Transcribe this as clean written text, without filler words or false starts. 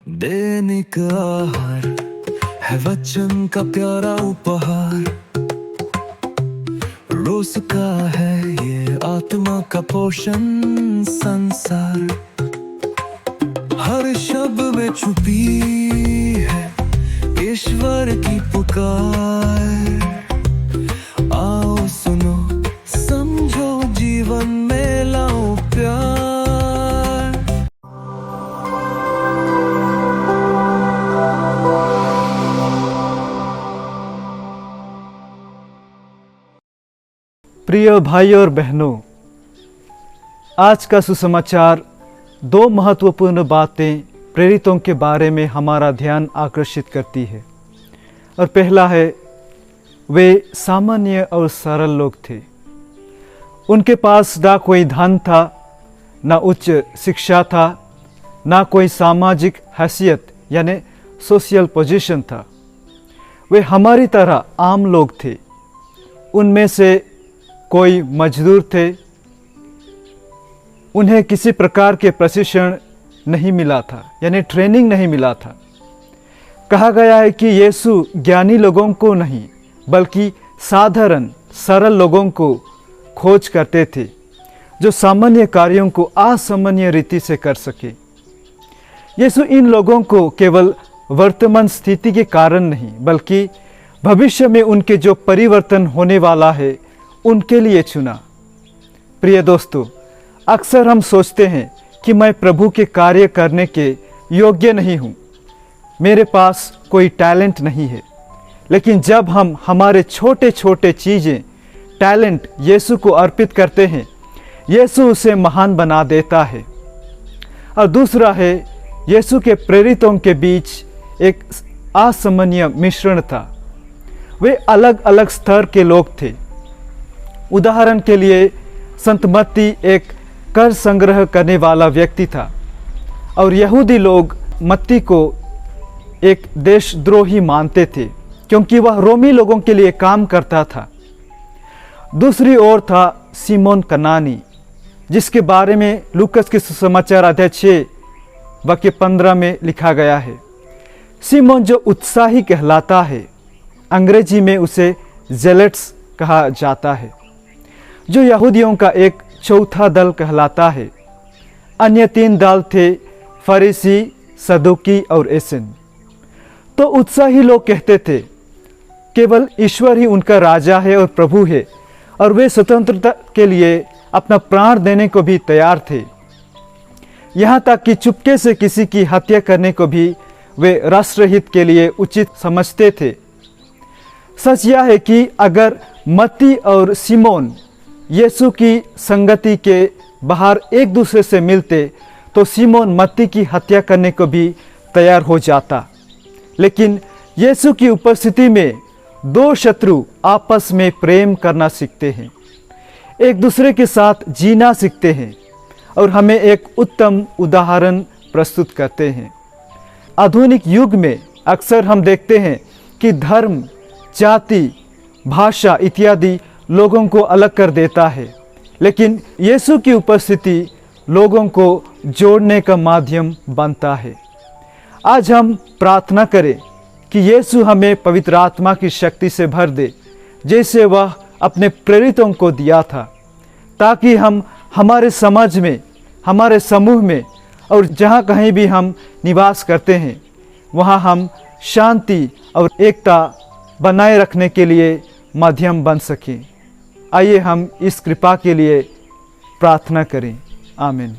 दैनिक आहार है वचन का प्यारा उपहार, रोज का है ये आत्मा का पोषण संसार। हर शब्द में छुपी है ईश्वर की पुकार। आओ सुनो समझो जीवन में लाओ प्यार। प्रिय भाइयों और बहनों, आज का सुसमाचार दो महत्वपूर्ण बातें प्रेरितों के बारे में हमारा ध्यान आकर्षित करती है। और पहला है, वे सामान्य और सरल लोग थे। उनके पास ना कोई धन था, ना उच्च शिक्षा था, ना कोई सामाजिक हैसियत यानी सोशल पोजीशन था। वे हमारी तरह आम लोग थे। उनमें से कोई मजदूर थे। उन्हें किसी प्रकार के प्रशिक्षण नहीं मिला था, यानी ट्रेनिंग नहीं मिला था। कहा गया है कि यीशु ज्ञानी लोगों को नहीं बल्कि साधारण सरल लोगों को खोज करते थे, जो सामान्य कार्यों को असामान्य रीति से कर सके। यीशु इन लोगों को केवल वर्तमान स्थिति के कारण नहीं बल्कि भविष्य में उनके जो परिवर्तन होने वाला है उनके लिए चुना। प्रिय दोस्तों, अक्सर हम सोचते हैं कि मैं प्रभु के कार्य करने के योग्य नहीं हूँ, मेरे पास कोई टैलेंट नहीं है। लेकिन जब हम हमारे छोटे छोटे चीज़ें टैलेंट यीशु को अर्पित करते हैं, यीशु उसे महान बना देता है। और दूसरा है, यीशु के प्रेरितों के बीच एक असामान्य मिश्रण था। वे अलग अलग स्तर के लोग थे। उदाहरण के लिए संत मत्ती एक कर संग्रह करने वाला व्यक्ति था और यहूदी लोग मत्ती को एक देशद्रोही मानते थे क्योंकि वह रोमी लोगों के लिए काम करता था। दूसरी ओर था सिमोन कनानी, जिसके बारे में लूकस के सुसमाचार अध्याय 6 वाक्य 15 में लिखा गया है। सिमोन जो उत्साही कहलाता है, अंग्रेजी में उसे जेलेट्स कहा जाता है, जो यहूदियों का एक चौथा दल कहलाता है। अन्य 3 दल थे, फरीसी, सदुकी और एसेन। तो उत्साही लोग कहते थे केवल ईश्वर ही उनका राजा है और प्रभु है, और वे स्वतंत्रता के लिए अपना प्राण देने को भी तैयार थे। यहाँ तक कि चुपके से किसी की हत्या करने को भी वे राष्ट्रहित के लिए उचित समझते थे। सच यह है कि अगर मत्ती और सिमोन यीशु की संगति के बाहर एक दूसरे से मिलते तो सिमोन मत्ती की हत्या करने को भी तैयार हो जाता। लेकिन यीशु की उपस्थिति में दो शत्रु आपस में प्रेम करना सीखते हैं, एक दूसरे के साथ जीना सीखते हैं और हमें एक उत्तम उदाहरण प्रस्तुत करते हैं। आधुनिक युग में अक्सर हम देखते हैं कि धर्म, जाति, भाषा इत्यादि लोगों को अलग कर देता है, लेकिन यीशु की उपस्थिति लोगों को जोड़ने का माध्यम बनता है। आज हम प्रार्थना करें कि यीशु हमें पवित्र आत्मा की शक्ति से भर दे, जैसे वह अपने प्रेरितों को दिया था, ताकि हम हमारे समाज में, हमारे समूह में और जहाँ कहीं भी हम निवास करते हैं, वहाँ हम शांति और एकता बनाए रखने के लिए माध्यम बन सकें। आइए हम इस कृपा के लिए प्रार्थना करें। आमीन।